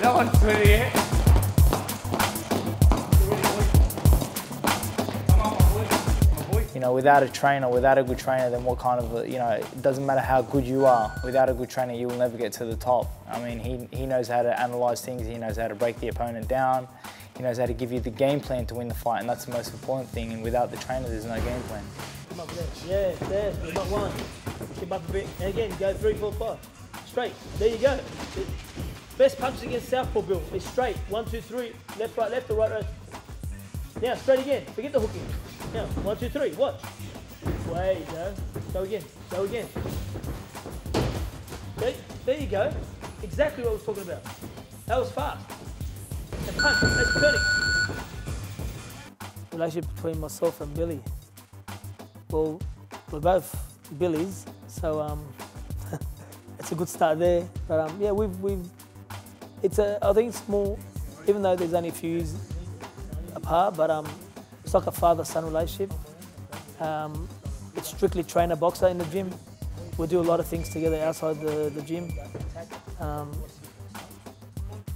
No one's sweating yet. You know, without a trainer, without a good trainer, then what kind of, you know, it doesn't matter how good you are, without a good trainer, you will never get to the top. I mean, he knows how to analyse things, he knows how to break the opponent down, he knows how to give you the game plan to win the fight, and that's the most important thing, and without the trainer, there's no game plan. Come up there, there, not one. Keep up a bit, and again, go 3, 4, 5. Straight, there you go. Best punches against southpaw, Bill, is straight. 1, 2, 3, left, or right, right. Now, straight again, forget the hooking. Now, 1, 2, 3, watch. Way you go. Go again, go again. There you go. Exactly what I was talking about. That was fast. And punch, that's turning. The relationship between myself and Billy. Well, we're both Billies, so it's a good start there. But yeah, I think it's more, even though there's only a few years apart, but it's like a father-son relationship. It's strictly trainer-boxer in the gym. We do a lot of things together outside the gym.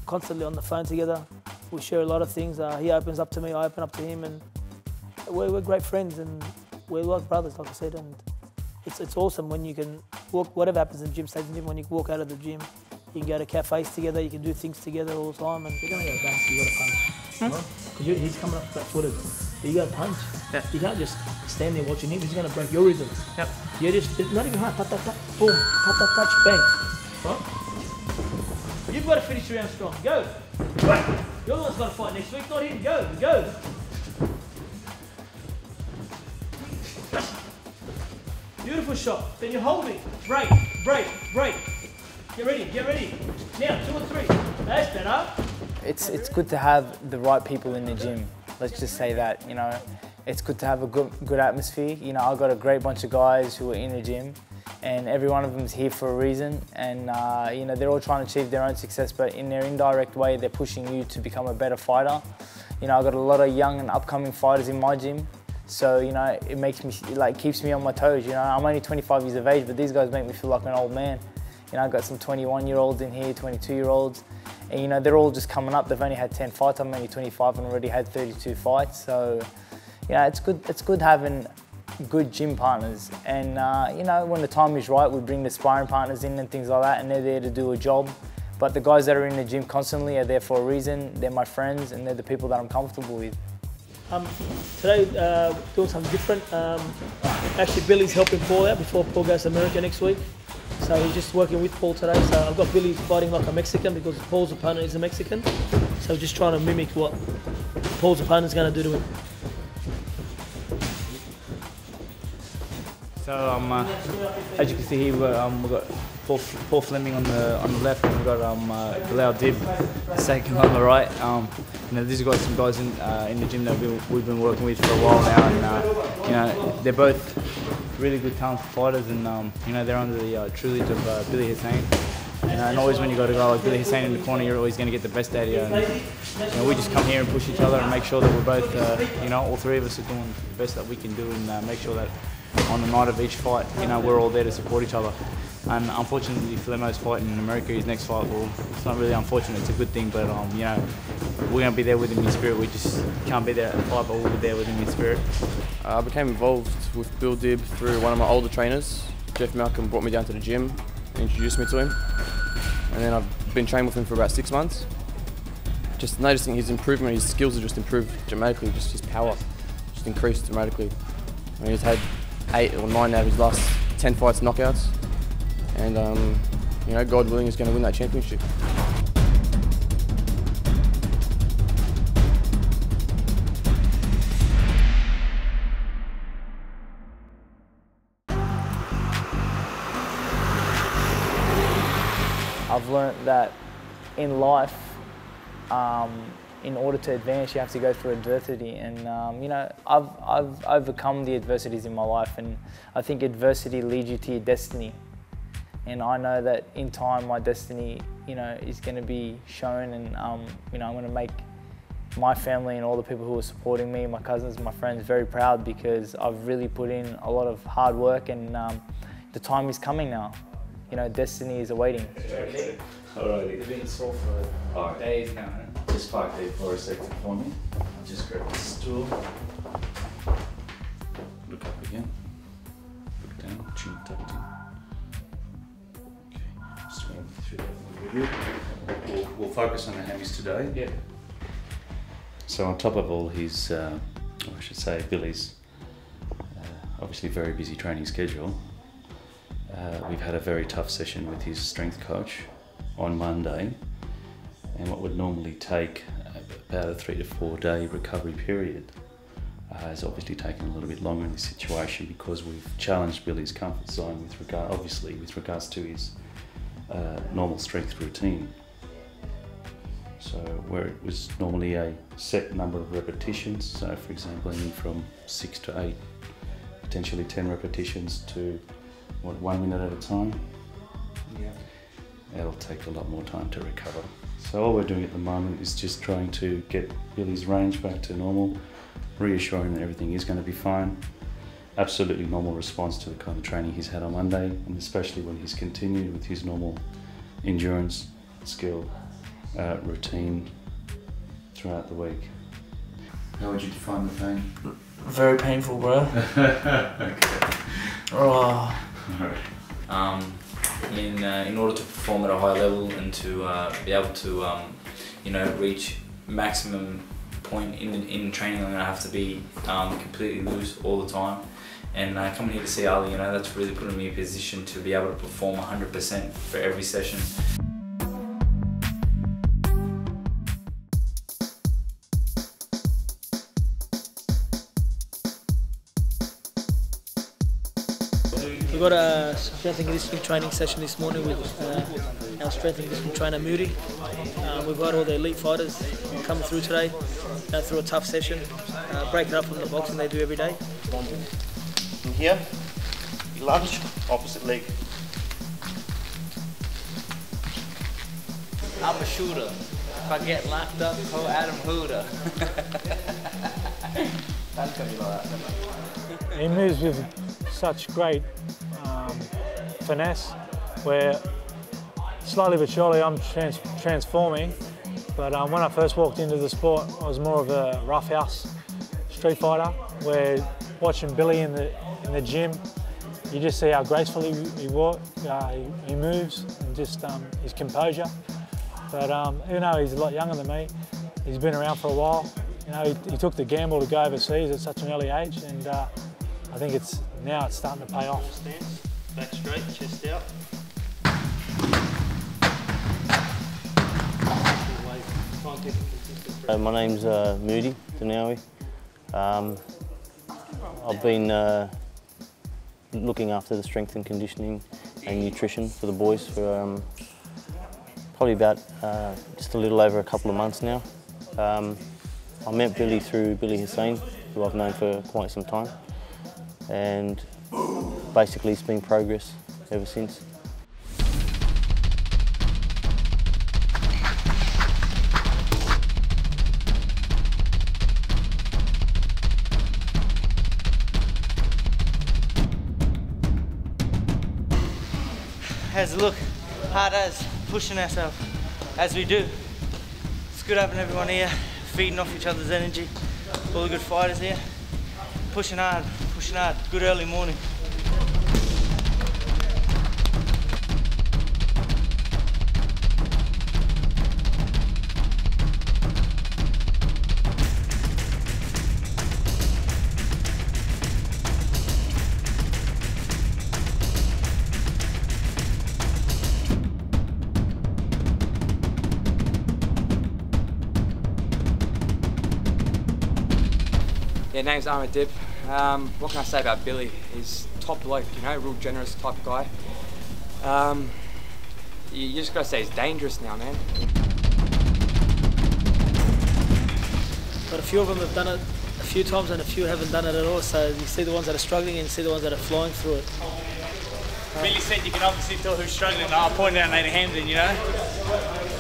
Constantly on the phone together. We share a lot of things. He opens up to me, I open up to him, and we're great friends, and we're like brothers, like I said. And it's awesome when you can walk, whatever happens in the gym stays in the gym. When you walk out of the gym, you can go to cafes together, you can do things together all the time. And you're going to go back, you got to punch. Because he's coming up flat-footed. You got to punch. Yeah. You can't just stand there watching him. He's going to break your rhythm. Yep. You just, not even hard. Pat, pat, pat, boom. Pat, pat, touch, bang. Right? You've got to finish the round strong. Go. Right. You're the one's got to fight next week, not him. Go. Go. Beautiful shot. Then you're holding. Break. Break. Break. Get ready. Get ready. Now, 2 or 3. That's better. It's good to have the right people in the gym. Let's just say that, you know. It's good to have a good atmosphere. You know, I've got a great bunch of guys who are in the gym, and every one of them is here for a reason. And you know, they're all trying to achieve their own success, but in their indirect way, they're pushing you to become a better fighter. You know, I've got a lot of young and upcoming fighters in my gym, so you know, it makes me, like, keeps me on my toes. You know, I'm only 25 years of age, but these guys make me feel like an old man. You know, I've got some 21-year-olds in here, 22-year-olds. And you know, they're all just coming up. They've only had 10 fights. I'm only 25 and already had 32 fights. So, you know, it's good having good gym partners. And you know, when the time is right, we bring the sparring partners in and things like that, and they're there to do a job. But the guys that are in the gym constantly are there for a reason. They're my friends, and they're the people that I'm comfortable with. Today, doing something different. Actually, Billy's helping Paul out before Paul goes to America next week. So he's just working with Paul today. So I've got Billy fighting like a Mexican because Paul's opponent is a Mexican. So just trying to mimic what Paul's opponent's going to do to him. So as you can see here, we've got Paul Fleming on the left, and we've got Billy Dib second on the right. You know, these are some guys in the gym that we've been working with for a while now, and you know, they're both really good, talented fighters, and you know, they're under the tutelage of Billy Hussein. You know, and always when you got a guy like Billy Hussein in the corner, you're always going to get the best out of you. And, you know, we just come here and push each other and make sure that we're both, you know, all three of us are doing the best that we can do, and make sure that on the night of each fight, you know, we're all there to support each other. And unfortunately, Flemo's fighting in America, his next fight, well, it's not really unfortunate, it's a good thing, but you know, we're going to be there with him in spirit. We just can't be there at the fight, but we'll be there with him in spirit. I became involved with Bill Dib through one of my older trainers. Jeff Malcolm brought me down to the gym, introduced me to him, and then I've been training with him for about 6 months. Just noticing his improvement, his skills have just improved dramatically, just his power just increased dramatically. I mean, he's had 8 or 9 out of his last 10 fights knockouts, and you know, God willing, he's going to win that championship. I've learnt that in life, in order to advance, you have to go through adversity, and you know, I've overcome the adversities in my life, and I think adversity leads you to your destiny. And I know that in time, my destiny, you know, is going to be shown, and you know, I'm going to make my family and all the people who are supporting me, my cousins, my friends, very proud, because I've really put in a lot of hard work, and the time is coming now. you know, destiny is awaiting. Okay. Alrighty. You've been sore for days now, huh? Just park there for a second for me. Just grab the stool. Look up again. Look down, chin tucked in. Okay, just going through that with you. We'll focus on the hammies today. Yeah. So on top of all his, or I should say Billy's, obviously very busy training schedule, we've had a very tough session with his strength coach on Monday, and what would normally take about a 3 to 4 day recovery period has obviously taken a little bit longer in this situation because we've challenged Billy's comfort zone with regards to his normal strength routine. So where it was normally a set number of repetitions, so for example aiming from 6 to 8, potentially 10 repetitions to 1 minute at a time. Yeah. That'll take a lot more time to recover. So all we're doing at the moment is just trying to get Billy's range back to normal, reassuring that everything is going to be fine. Absolutely normal response to the kind of training he's had on Monday, and especially when he's continued with his normal endurance, skill, routine throughout the week. How would you define the pain? Very painful, bro. Okay. Oh. Alright. In order to perform at a high level and to be able to you know, reach maximum point in training, I'm gonna have to be completely loose all the time. And coming here to see Ali, you know, that's really putting me in a position to be able to perform 100% for every session. We got a strength and conditioning training session this morning with our strength and conditioning trainer Moody. We've got all the elite fighters coming through today, through a tough session, breaking up from the boxing they do every day. From here, lunge, opposite leg. I'm a shooter. If I get locked up, call Adam Hooter. Don't tell me like that. He moves with such great finesse, where slowly but surely I'm transforming. But when I first walked into the sport, I was more of a roughhouse street fighter, where watching Billy in the gym, you just see how gracefully he moves, and just his composure. But even though he's a lot younger than me, he's been around for a while. You know, he took the gamble to go overseas at such an early age, and I think now it's starting to pay off. Stance, back straight, chest out. My name's Moody Dinawi. I've been looking after the strength and conditioning and nutrition for the boys for probably about just a little over a couple of months now. I met Billy through Billy Hussein, who I've known for quite some time, and basically it's been progress ever since. How's it look? Hard as, pushing ourselves as we do. It's good having everyone here, feeding off each other's energy. All the good fighters here. Pushing hard, good early morning. Yeah, name's Dib. What can I say about Billy? He's top bloke, you know, real generous type of guy. You just gotta say he's dangerous now, man. But a few of them have done it a few times and a few haven't done it at all, so you see the ones that are struggling and you see the ones that are flying through it. Billy said you can obviously tell who's struggling. I pointed out Nathan Hamden, you know.